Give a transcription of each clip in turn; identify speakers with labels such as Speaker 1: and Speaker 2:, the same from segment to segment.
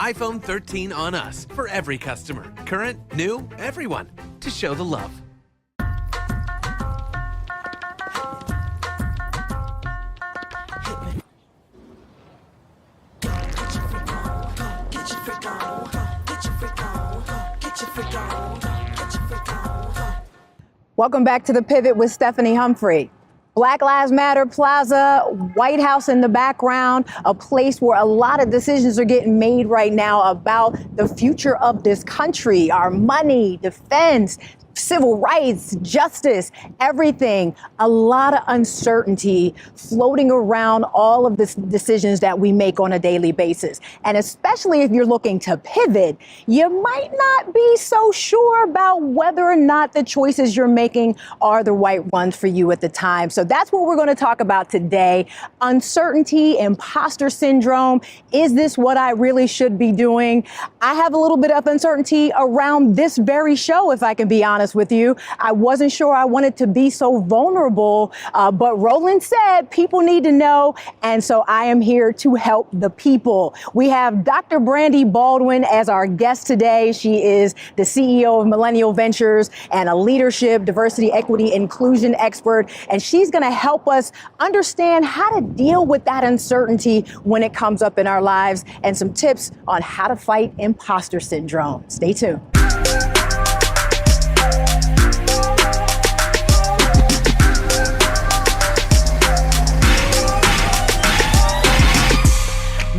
Speaker 1: iPhone 13 on us for every customer. Current, new, everyone. To show the love.
Speaker 2: Welcome back to The Pivot with Stephanie Humphrey. Black Lives Matter Plaza, White House in the background, a place where a lot of decisions are getting made right now about the future of this country, our money, defense, civil rights, justice, everything. A lot of uncertainty floating around all of the decisions that we make on a daily basis. And especially if you're looking to pivot, you might not be so sure about whether or not the choices you're making are the right ones for you at the time. So that's what we're going to talk about today. Uncertainty, imposter syndrome. Is this what I really should be doing? I have a little bit of uncertainty around this very show, if I can be honest with you. I wasn't sure I wanted to be so vulnerable, but Roland said people need to know, and so I am here to help the people. We have Dr. Brandi Baldwin as our guest today. She is the CEO of Millennial Ventures and a leadership, diversity, equity, inclusion expert, and she's going to help us understand how to deal with that uncertainty when it comes up in our lives and some tips on how to fight imposter syndrome. Stay tuned.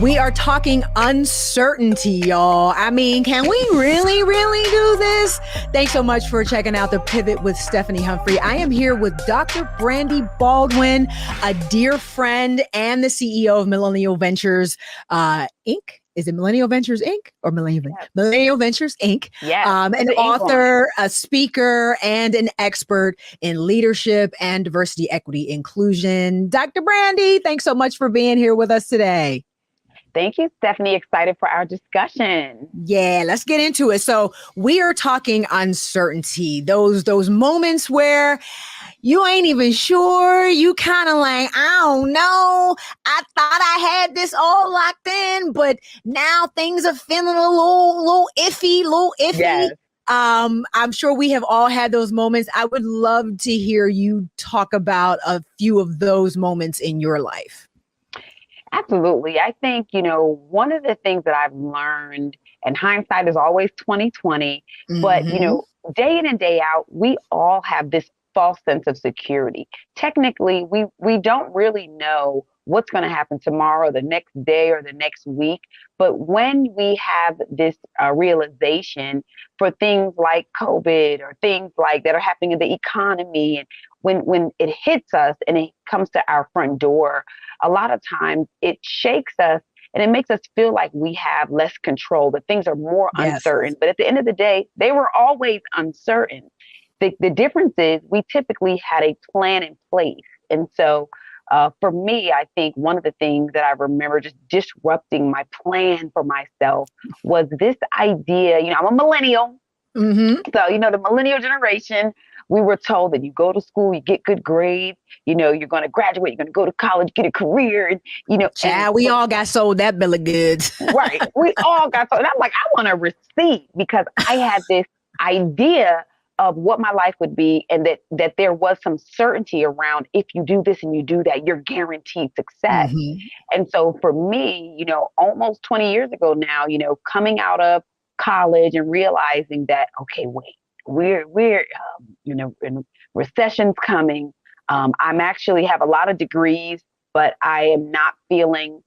Speaker 2: We are talking uncertainty, y'all. I mean, can we really do this? Thanks so much for checking out The Pivot with Stephanie Humphrey. I am here with Dr. Brandi Baldwin, a dear friend and the CEO of Millennial Ventures, Inc. Is it Millennial Ventures Inc. or Millennial Ventures Inc.?
Speaker 3: Yes.
Speaker 2: An author, a speaker, and an expert in leadership and diversity, equity, inclusion. Dr. Brandi, thanks so much for being here with us today.
Speaker 3: Thank you, Stephanie. Excited for our discussion.
Speaker 2: Yeah, let's get into it. So we are talking uncertainty, those moments where you ain't even sure, you kind of like, I don't know, I thought I had this all locked in, but now things are feeling a little iffy.
Speaker 3: Yes.
Speaker 2: I'm sure we have all had those moments. I would love to hear you talk about a few of those moments in your life.
Speaker 3: Absolutely. I think, one of the things that I've learned, and hindsight is always 2020, but, day in and day out, we all have this false sense of security. Technically, we don't really know what's going to happen tomorrow, the next day, or the next week. But when we have this realization for things like COVID or things like that are happening in the economy, and when it hits us and it comes to our front door, a lot of times it shakes us and it makes us feel like we have less control, that things are more uncertain. But at the end of the day, they were always uncertain. The difference is we typically had a plan in place. And so for me, I think one of the things that I remember just disrupting my plan for myself was this idea, I'm a millennial. Mm-hmm. So, the millennial generation, we were told that you go to school, you get good grades, you're going to graduate, you're going to go to college, get a career, and
Speaker 2: we all got sold that bill of goods.
Speaker 3: Right. We all got sold. And I'm like, I want a receipt because I had this idea of what my life would be, and that there was some certainty around, if you do this and you do that, you're guaranteed success. Mm-hmm. And so for me, almost 20 years ago now, coming out of college and realizing that, okay, wait, we're and recession's coming. I'm actually have a lot of degrees, but I am not feeling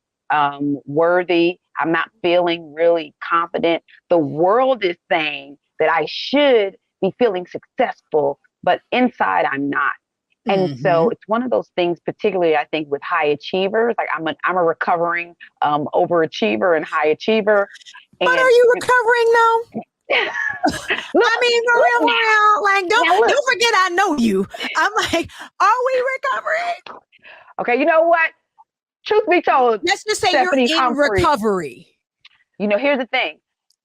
Speaker 3: worthy. I'm not feeling really confident. The world is saying that I should be feeling successful, but inside I'm not. And so it's one of those things, particularly I think with high achievers. Like I'm a recovering overachiever and high achiever.
Speaker 2: But are you recovering though? I mean, for real, like don't forget I know you. I'm like, are we recovering?
Speaker 3: Okay, you know what? Truth be told,
Speaker 2: let's just say
Speaker 3: Stephanie
Speaker 2: you're in
Speaker 3: Humphrey,
Speaker 2: recovery.
Speaker 3: Here's the thing.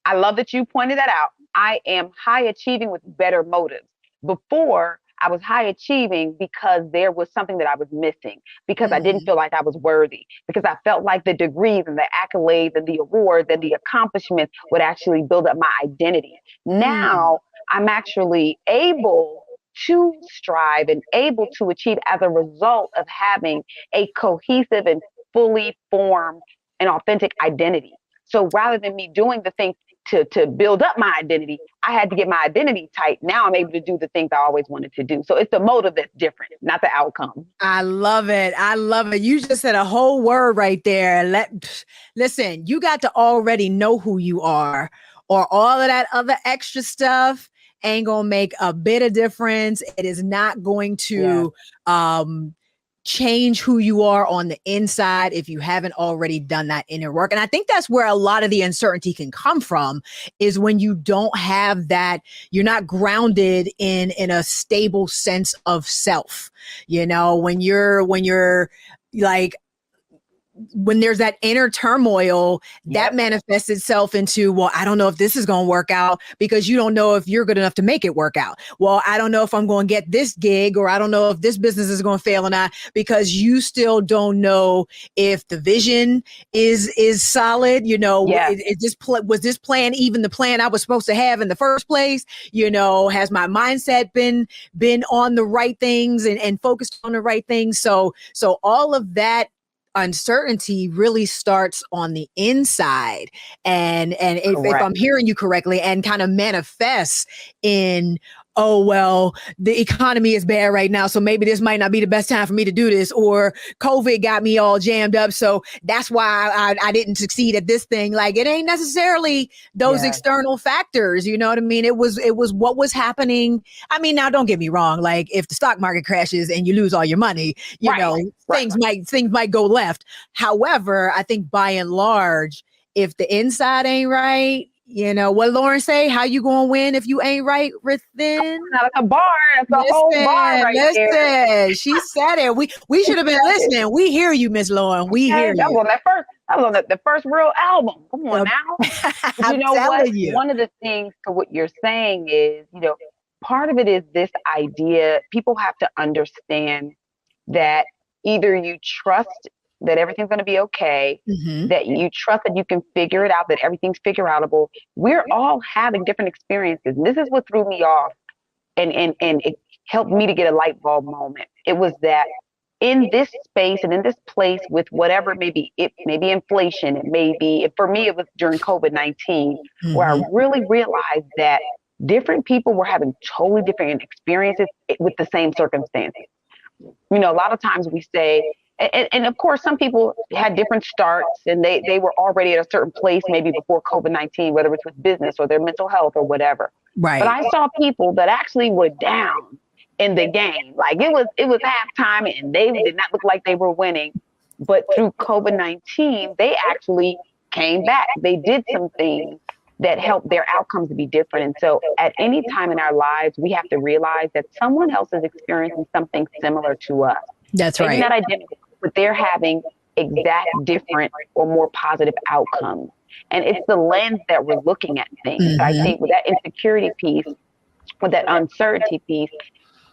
Speaker 3: I love that you pointed that out. I am high achieving with better motives. Before, I was high achieving because there was something that I was missing, because I didn't feel like I was worthy, because I felt like the degrees and the accolades and the awards and the accomplishments would actually build up my identity. Now I'm actually able to strive and able to achieve as a result of having a cohesive and fully formed and authentic identity. So rather than me doing the thing to build up my identity, I had to get my identity tight. Now I'm able to do the things I always wanted to do. So it's the motive that's different, not the outcome.
Speaker 2: I love it. I love it. You just said a whole word right there. Listen, you got to already know who you are, or all of that other extra stuff ain't going to make a bit of difference. It is not going to change who you are on the inside if you haven't already done that inner work. And I think that's where a lot of the uncertainty can come from, is when you don't have that, you're not grounded in a stable sense of self. You know, when you're like, when there's that inner turmoil, that manifests itself into, well, I don't know if this is going to work out, because you don't know if you're good enough to make it work out. Well, I don't know if I'm going to get this gig, or I don't know if this business is going to fail or not, because you still don't know if the vision is solid. You know, was this plan even the plan I was supposed to have in the first place? You know, has my mindset been on the right things and focused on the right things? So all of that uncertainty really starts on the inside, and if I'm hearing you correctly, and kind of manifests in, oh, well, the economy is bad right now, so maybe this might not be the best time for me to do this, or COVID got me all jammed up, so that's why I didn't succeed at this thing. Like, it ain't necessarily those external factors, you know what I mean? It was what was happening. I mean, now don't get me wrong, like, if the stock market crashes and you lose all your money, you know, things might go left. However, I think by and large, if the inside ain't right, you know what Lauren say? How you gonna win if you ain't right within?
Speaker 3: Not a bar. That's a whole bar right there.
Speaker 2: She said it. We should have been listening. We hear you, Miss Lauren. We hear you.
Speaker 3: That was on the first real album. Come on now. But you know what? One of the things to what you're saying is, you know, part of it is this idea. People have to understand that either you trust that everything's going to be okay, that you trust that you can figure it out, that everything's figure outable. We're all having different experiences. And this is what threw me off and it helped me to get a light bulb moment. It was that in this space and in this place with whatever it may be inflation, it may be, for me, it was during COVID-19, where I really realized that different people were having totally different experiences with the same circumstances. You know, a lot of times we say, and of course, some people had different starts and they were already at a certain place, maybe before COVID-19, whether it's with business or their mental health or whatever. Right. But I saw people that actually were down in the game. Like it was halftime and they did not look like they were winning. But through COVID-19, they actually came back. They did some things that helped their outcomes to be different. And so at any time in our lives, we have to realize that someone else is experiencing something similar to us.
Speaker 2: That's right.
Speaker 3: Maybe not identical, but they're having exact different or more positive outcomes. And it's the lens that we're looking at things. I think with that insecurity piece, with that uncertainty piece,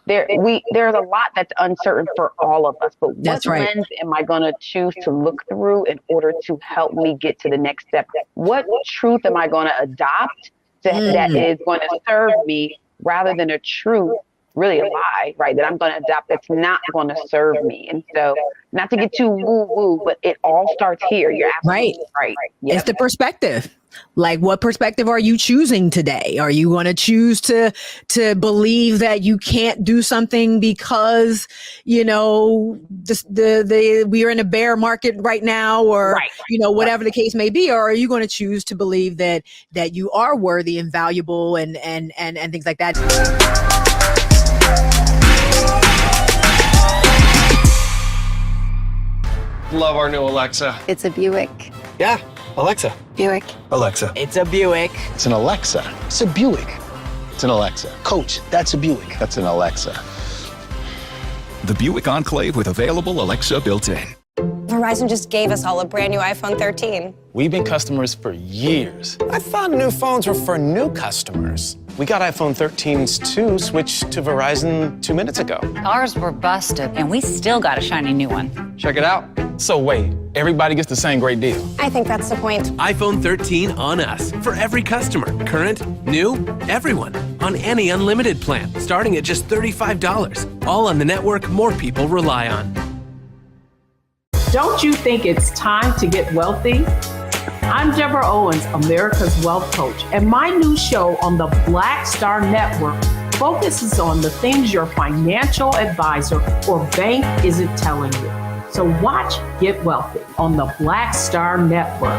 Speaker 3: there's a lot that's uncertain for all of us. But what lens am I going to choose to look through in order to help me get to the next step? What truth am I going to adopt that is going to serve me, rather than a truth, really a lie, right, that I'm going to adopt that's not going to serve me? And so, not to get too woo-woo, but it all starts here. You're absolutely right. Yep.
Speaker 2: It's the perspective. Like, what perspective are you choosing today? Are you going to choose to believe that you can't do something because, you know, we are in a bear market right now, or, you know, whatever the case may be? Or are you going to choose to believe that you are worthy and valuable and things like that?
Speaker 4: Love our new Alexa.
Speaker 5: It's a Buick.
Speaker 4: Yeah, Alexa.
Speaker 5: Buick.
Speaker 4: Alexa.
Speaker 6: It's a Buick.
Speaker 4: It's an Alexa.
Speaker 7: It's a Buick.
Speaker 4: It's an Alexa.
Speaker 7: Coach, that's a Buick.
Speaker 4: That's an Alexa.
Speaker 8: The Buick Enclave with available Alexa built in.
Speaker 9: Verizon just gave us all a brand new iPhone 13.
Speaker 10: We've been customers for years.
Speaker 11: I thought new phones were for new customers.
Speaker 4: We got iPhone 13s too, switched to Verizon 2 minutes ago.
Speaker 5: Ours were busted, and we still got a shiny new one.
Speaker 6: Check it out. So wait, everybody gets the same great deal.
Speaker 9: I think that's the point.
Speaker 1: iPhone 13 on us for every customer. Current, new, everyone. On any unlimited plan, starting at just $35. All on the network more people rely on.
Speaker 10: Don't you think it's time to get wealthy? I'm Deborah Owens, America's Wealth Coach, and my new show on the Black Star Network focuses on the things your financial advisor or bank isn't telling you. So watch Get Wealthy on the Black Star Network.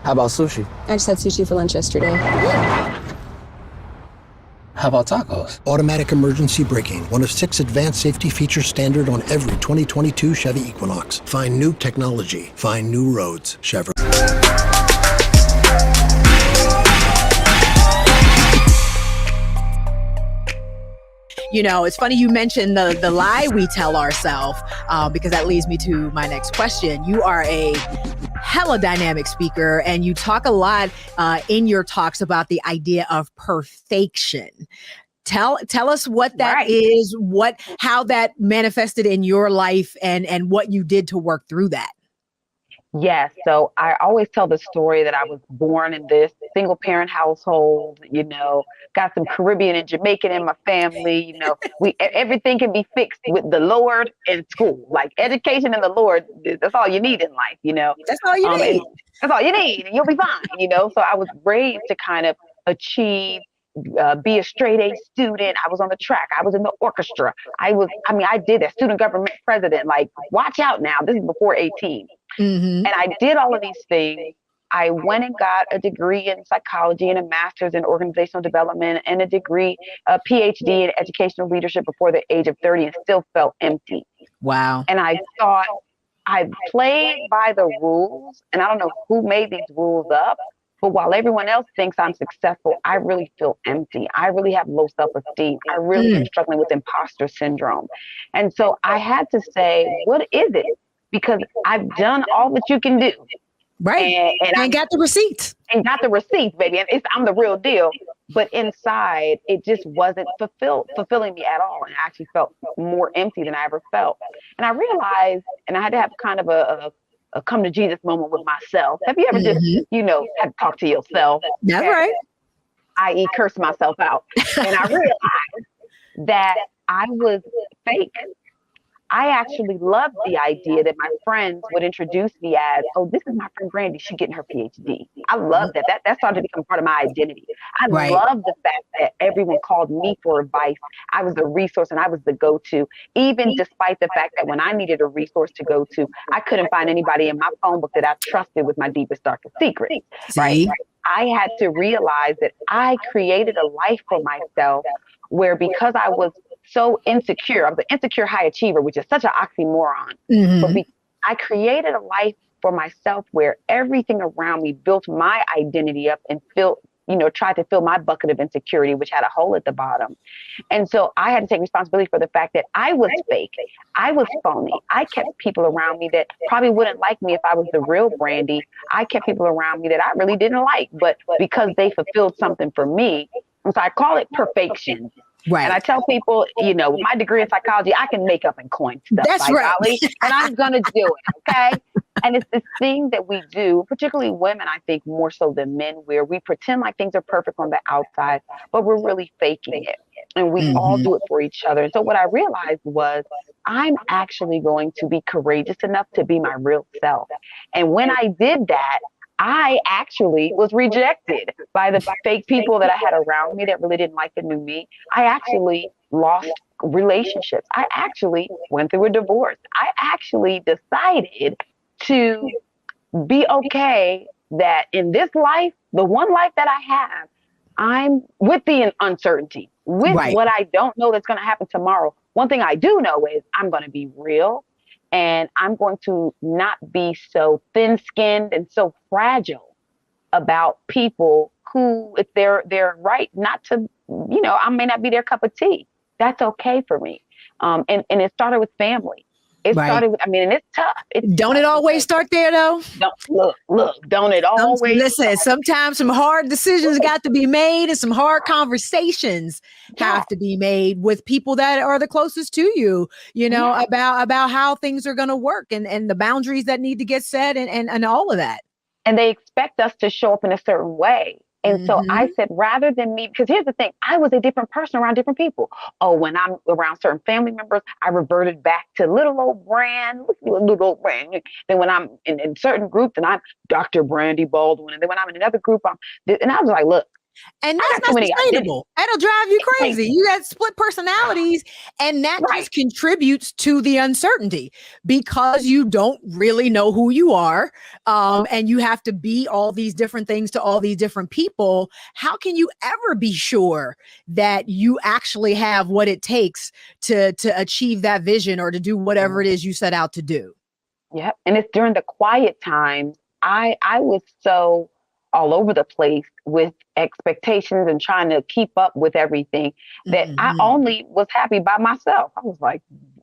Speaker 7: How about sushi?
Speaker 11: I just had sushi for lunch yesterday.
Speaker 7: How about tacos?
Speaker 12: Automatic emergency braking, one of 6 advanced safety features standard on every 2022 Chevy Equinox. Find new technology. Find new roads. Chevrolet.
Speaker 2: You know, it's funny you mentioned the lie we tell ourselves, because that leads me to my next question. You are a hella dynamic speaker, and you talk a lot in your talks about the idea of perfection. Tell us what that is, how that manifested in your life, and what you did to work through that.
Speaker 3: Yes. So I always tell the story that I was born in this single parent household, got some Caribbean and Jamaican in my family. Everything can be fixed with the Lord and school. Like education and the Lord, that's all you need in life,
Speaker 2: That's all you need.
Speaker 3: That's all you need, and you'll be fine, So I was raised to kind of achieve, be a straight A student. I was on the track. I was in the orchestra. I did that, student government president. Like, watch out now. This is before 18.
Speaker 2: Mm-hmm.
Speaker 3: And I did all of these things. I went and got a degree in psychology and a master's in organizational development and a PhD in educational leadership before the age of 30, and still felt empty.
Speaker 2: Wow.
Speaker 3: And I thought, I played by the rules, and I don't know who made these rules up, but while everyone else thinks I'm successful, I really feel empty. I really have low self-esteem. I really am struggling with imposter syndrome. And so I had to say, what is it? Because I've done all that you can do.
Speaker 2: Right. And I got the receipts.
Speaker 3: And got the receipts, baby. And I'm the real deal. But inside, it just wasn't fulfilling me at all. And I actually felt more empty than I ever felt. And I realized, and I had to have kind of a come to Jesus moment with myself. Have you ever just, had to talk to yourself?
Speaker 2: That's right.
Speaker 3: I.e. curse myself out. And I realized that I was fake. I actually loved the idea that my friends would introduce me as, oh, this is my friend Brandi. She's getting her PhD. I love that. That started to become part of my identity. I love the fact that everyone called me for advice. I was the resource and I was the go-to, even despite the fact that when I needed a resource to go to, I couldn't find anybody in my phone book that I trusted with my deepest, darkest secrets. Right? I had to realize that I created a life for myself where, because I was so insecure, I was an insecure high achiever, which is such an oxymoron. Mm-hmm. But I created a life for myself where everything around me built my identity up and tried to fill my bucket of insecurity, which had a hole at the bottom. And so I had to take responsibility for the fact that I was fake. I was phony. I kept people around me that probably wouldn't like me if I was the real Brandi. I kept people around me that I really didn't like, but because they fulfilled something for me. And so I call it perfection. Right. And I tell people, with my degree in psychology, I can make up and coin stuff.
Speaker 2: That's right.
Speaker 3: And I'm going to do it. Okay. And it's this thing that we do, particularly women, I think more so than men, where we pretend like things are perfect on the outside, but we're really faking it. And we all do it for each other. And so what I realized was I'm actually going to be courageous enough to be my real self. And when I did that, I actually was rejected by the fake people that I had around me that really didn't like the new me. I actually lost relationships. I actually went through a divorce. I actually decided to be okay that in this life, the one life that I have, I'm with the uncertainty, with what I don't know that's going to happen tomorrow. One thing I do know is I'm going to be real. And I'm going to not be so thin-skinned and so fragile about people who, if they're right not to, I may not be their cup of tea. That's okay for me. And it started with family. It
Speaker 2: Right.
Speaker 3: started with, I mean, and it's tough.
Speaker 2: Don't it always start there though?
Speaker 3: Don't it always?
Speaker 2: Listen, sometimes some hard decisions got to be made and some hard conversations have to be made with people that are the closest to you, about how things are going to work and the boundaries that need to get set and all of that.
Speaker 3: And they expect us to show up in a certain way. And so I said, rather than me, because here's the thing, I was a different person around different people. Oh, when I'm around certain family members, I reverted back to little old Brand. Then when I'm in certain groups, and I'm Dr. Brandi Baldwin. And then when I'm in another group, and I was like, look.
Speaker 2: And that's not sustainable. That'll drive you crazy. You got split personalities, and that just contributes to the uncertainty because you don't really know who you are. And you have to be all these different things to all these different people. How can you ever be sure that you actually have what it takes to achieve that vision or to do whatever it is you set out to do?
Speaker 3: Yeah. And it's during the quiet times. I was so all over the place with expectations and trying to keep up with everything that I only was happy by myself. I was like,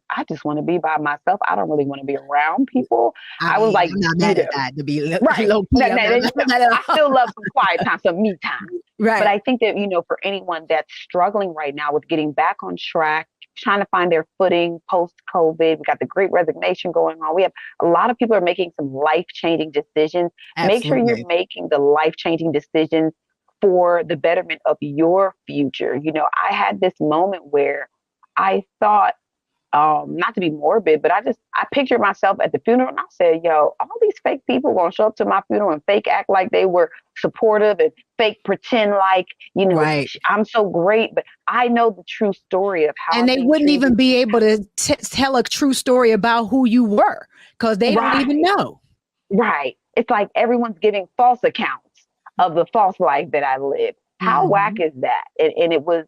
Speaker 3: I just want to be by myself. I don't really want to be around people. I was like,
Speaker 2: I'm not mad at that, to be low key.
Speaker 3: I still love some quiet time, some me time.
Speaker 2: Right.
Speaker 3: But I think that, for anyone that's struggling right now with getting back on track, trying to find their footing post-COVID, we got the Great Resignation going on. We have a lot of people are making some life-changing decisions.
Speaker 2: Absolutely.
Speaker 3: Make sure you're making the life-changing decisions for the betterment of your future. I had this moment where I thought, not to be morbid, but I pictured myself at the funeral and I said, all these fake people gonna show up to my funeral and fake act like they were supportive and fake pretend like, I'm so great, but I know the true story of how.
Speaker 2: And they wouldn't even be able to tell a true story about who you were because they don't even know.
Speaker 3: Right. It's like everyone's giving false accounts of the false life that I lived. How whack is that? And it was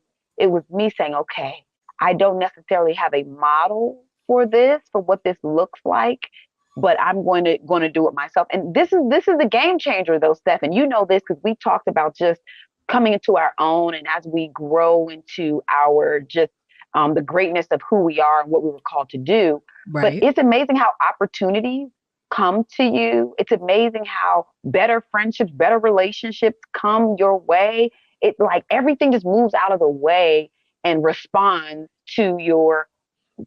Speaker 3: me saying, okay, I don't necessarily have a model for what this looks like, but I'm going to do it myself. And this is a game changer though, Steph. And you know this because we talked about just coming into our own and as we grow into our the greatness of who we are and what we were called to do. Right. But it's amazing how opportunities come to you. It's amazing how better friendships, better relationships come your way. It's like everything just moves out of the way and responds to your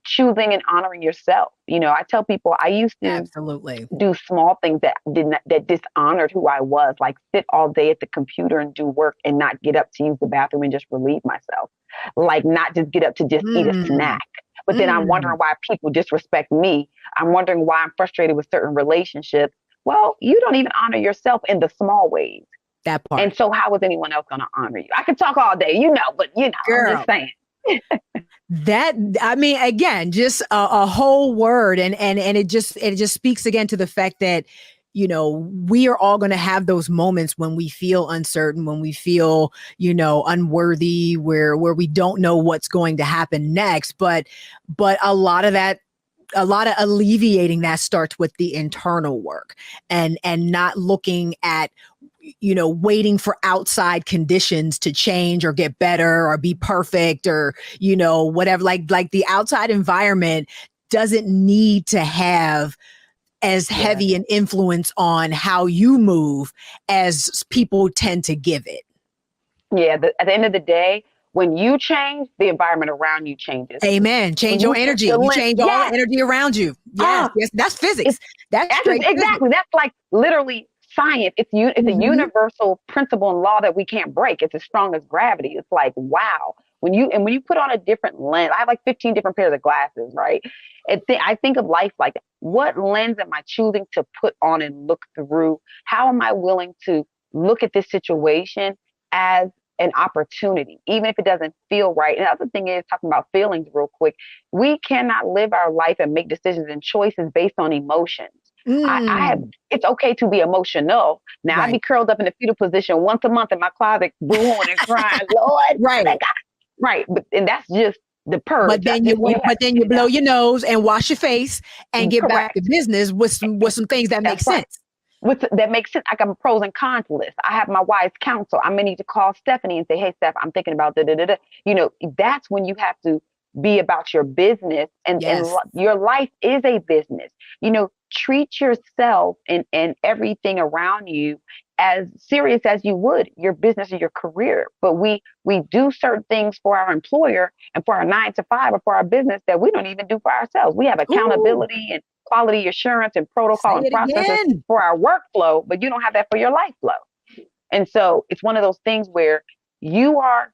Speaker 3: choosing and honoring yourself. I tell people I used to
Speaker 2: absolutely
Speaker 3: do small things that dishonored who I was, like sit all day at the computer and do work and not get up to use the bathroom and just relieve myself. Like not just get up to just eat a snack. But then I'm wondering why people disrespect me. I'm wondering why I'm frustrated with certain relationships. Well, you don't even honor yourself in the small ways.
Speaker 2: That part.
Speaker 3: And so how is anyone else going to honor you? I could talk all day, but
Speaker 2: Girl.
Speaker 3: I'm just saying.
Speaker 2: That, I mean, again, just a whole word. And it just speaks again to the fact that, we are all going to have those moments when we feel uncertain, when we feel, unworthy, where we don't know what's going to happen next. But a lot of alleviating that starts with the internal work and not looking at, waiting for outside conditions to change or get better or be perfect or, whatever, like the outside environment doesn't need to have as heavy an influence on how you move as people tend to give it.
Speaker 3: Yeah. At the end of the day, when you change, the environment around you changes.
Speaker 2: Amen. Change your energy. You change all the energy around you. Yes, that's physics. That's
Speaker 3: exactly. Physics. That's like literally science. It's a universal principle and law that we can't break. It's as strong as gravity. It's like, wow. When you put on a different lens, I have like 15 different pairs of glasses, right? I think of life like, what lens am I choosing to put on and look through? How am I willing to look at this situation as an opportunity, even if it doesn't feel right? And the other thing is, talking about feelings real quick, we cannot live our life and make decisions and choices based on emotions. It's okay to be emotional. Now I be curled up in the fetal position once a month in my closet, booing and crying, Lord, right. But and that's just the purge.
Speaker 2: But then you blow your nose and wash your face and get back to business with some things that make sense.
Speaker 3: That makes sense. I got a pros and cons list. I have my wise counsel. I may need to call Stephanie and say, hey, Steph, I'm thinking about da-da-da-da. That's when you have to be about your business, and your life is a business. Treat yourself and everything around you as serious as you would your business or your career. But we do certain things for our employer and for our 9-to-5 or for our business that we don't even do for ourselves. We have accountability and quality assurance and protocol and processes for our workflow, but you don't have that for your life flow. And so it's one of those things where your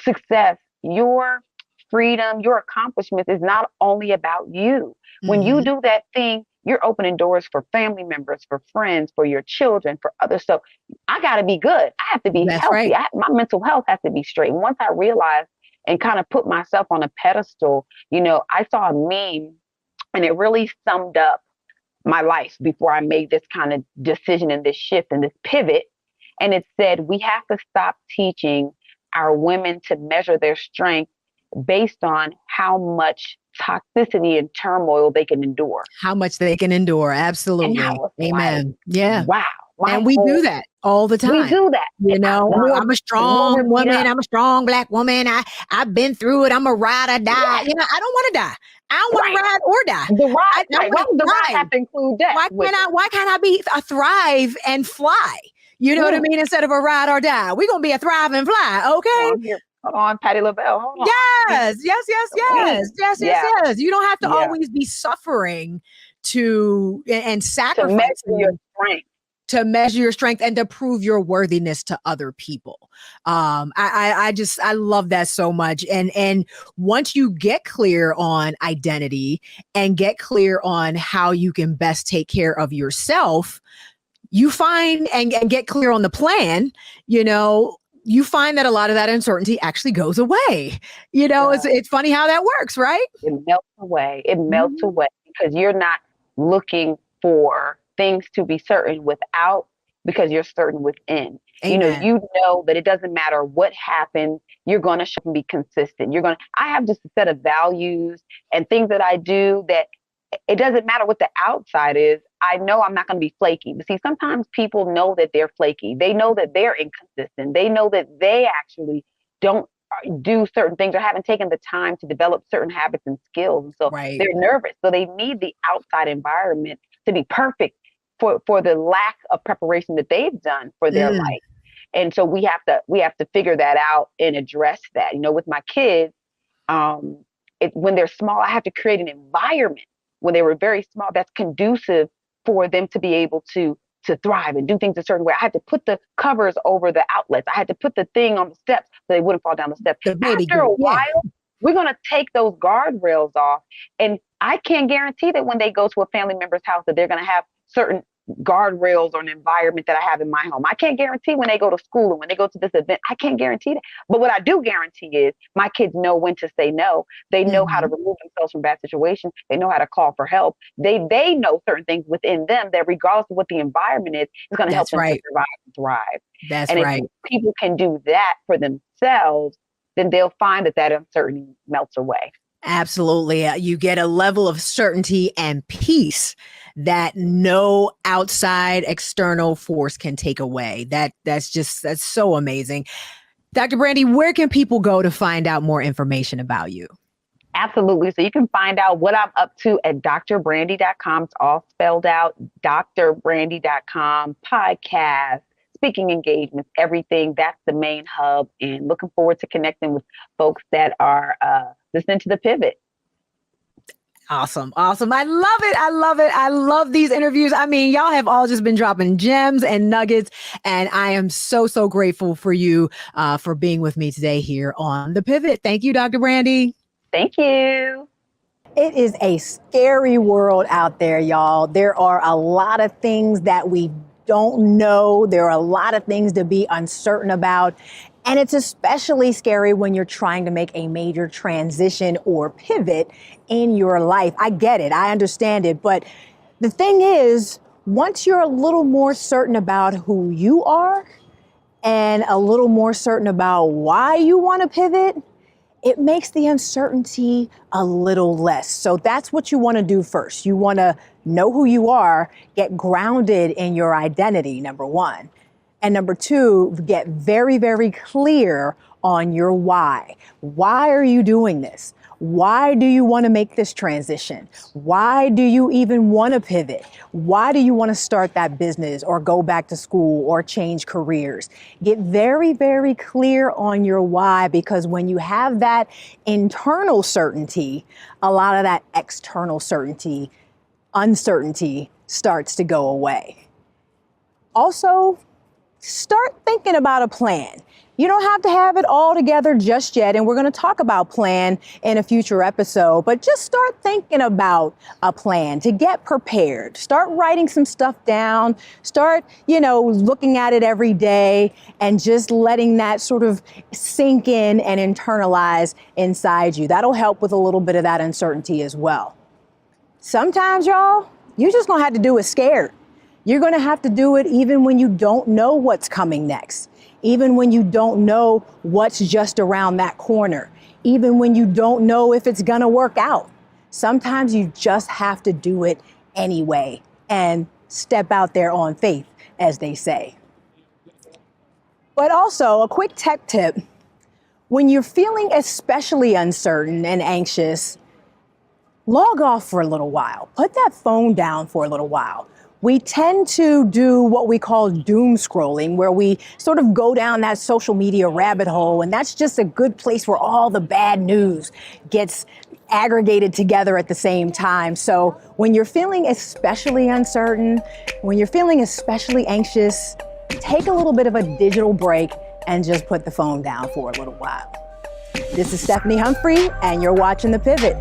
Speaker 3: success, your freedom, your accomplishments is not only about you. When you do that thing, you're opening doors for family members, for friends, for your children, for others. So I got to be good. I have to be healthy.
Speaker 2: Right.
Speaker 3: My mental health has to be straight. And once I realized and kind of put myself on a pedestal, I saw a meme and it really summed up my life before I made this kind of decision and this shift and this pivot. And it said, we have to stop teaching our women to measure their strength based on how much toxicity and turmoil they can endure.
Speaker 2: How much they can endure. Absolutely. Amen.
Speaker 3: Like,
Speaker 2: yeah.
Speaker 3: Wow.
Speaker 2: And we do that all the time.
Speaker 3: We do that.
Speaker 2: I'm a strong woman. I'm a strong Black woman. I've been through it. I'm a ride or die. I don't want to die. I don't want to ride or die.
Speaker 3: The ride, why does the ride have to include that?
Speaker 2: Why can't I be a thrive and fly? You know what I mean? Instead of a ride or die. We're going to be a thrive and fly. Okay.
Speaker 3: Hold on, Patti LaBelle. Hold on.
Speaker 2: Yes. You don't have to always be suffering and sacrificing. To measure your strength and to prove your worthiness to other people. I love that so much. And once you get clear on identity and get clear on how you can best take care of yourself, you find and get clear on the plan, you find that a lot of that uncertainty actually goes away. It's funny how that works, right?
Speaker 3: It melts away. Because you're not looking for things to be certain without, because you're certain within.
Speaker 2: Amen.
Speaker 3: You know that it doesn't matter what happens, you're going to show and be consistent. I have just a set of values and things that I do that it doesn't matter what the outside is. I know I'm not going to be flaky. But see, sometimes people know that they're flaky. They know that they're inconsistent. They know that they actually don't do certain things or haven't taken the time to develop certain habits and skills. And so they're nervous. So they need the outside environment to be perfect for the lack of preparation that they've done for their life. And so we have to figure that out and address that. With my kids, when they're small, I have to create an environment when they were very small that's conducive for them to be able to thrive and do things a certain way. I had to put the covers over the outlets. I had to put the thing on the steps so they wouldn't fall down the steps. After a while, we're going to take those guardrails off. And I can't guarantee that when they go to a family member's house that they're going to have certain guardrails or an environment that I have in my home. I can't guarantee when they go to school and when they go to this event. I can't guarantee that. But what I do guarantee is my kids know when to say no. They know how to remove themselves from bad situations. They know how to call for help. They know certain things within them that regardless of what the environment is going to help them to survive and thrive.
Speaker 2: That's
Speaker 3: and
Speaker 2: right.
Speaker 3: If people can do that for themselves, then they'll find that uncertainty melts away.
Speaker 2: Absolutely. You get a level of certainty and peace that no outside external force can take away. That's so amazing. Dr. Brandi, where can people go to find out more information about you?
Speaker 3: Absolutely. So you can find out what I'm up to at drbrandi.com. It's all spelled out, drbrandi.com, podcast, speaking engagements, everything. That's the main hub. And looking forward to connecting with folks that are listening to The Pivot.
Speaker 2: Awesome. I love it. I love these interviews. I mean, y'all have all just been dropping gems and nuggets, and I am so grateful for you for being with me today here on The Pivot. Thank you, Dr. Brandi.
Speaker 3: Thank you.
Speaker 2: It is a scary world out there, y'all. There are a lot of things that we don't know. There are a lot of things to be uncertain about. And it's especially scary when you're trying to make a major transition or pivot in your life. I get it. I understand it. But the thing is, once you're a little more certain about who you are and a little more certain about why you want to pivot, it makes the uncertainty a little less. So that's what you want to do first. You want to know who you are, get grounded in your identity, number one. And number two, get very, very clear on your why. Why are you doing this? Why do you want to make this transition? Why do you even want to pivot? Why do you want to start that business or go back to school or change careers? Get very, very clear on your why, because when you have that internal certainty, a lot of that external uncertainty starts to go away. Also, start thinking about a plan. You don't have to have it all together just yet, and we're going to talk about plan in a future episode, but just start thinking about a plan to get prepared. Start writing some stuff down. Start, looking at it every day and just letting that sort of sink in and internalize inside you. That'll help with a little bit of that uncertainty as well. Sometimes, y'all, you're just going to have to do it scared. You're going to have to do it even when you don't know what's coming next. Even when you don't know what's just around that corner, even when you don't know if it's gonna work out. Sometimes you just have to do it anyway and step out there on faith, as they say. But also, a quick tech tip, when you're feeling especially uncertain and anxious, log off for a little while. Put that phone down for a little while. We tend to do what we call doom scrolling, where we sort of go down that social media rabbit hole, and that's just a good place where all the bad news gets aggregated together at the same time. So when you're feeling especially uncertain, when you're feeling especially anxious, take a little bit of a digital break and just put the phone down for a little while. This is Stephanie Humphrey, and you're watching The Pivot.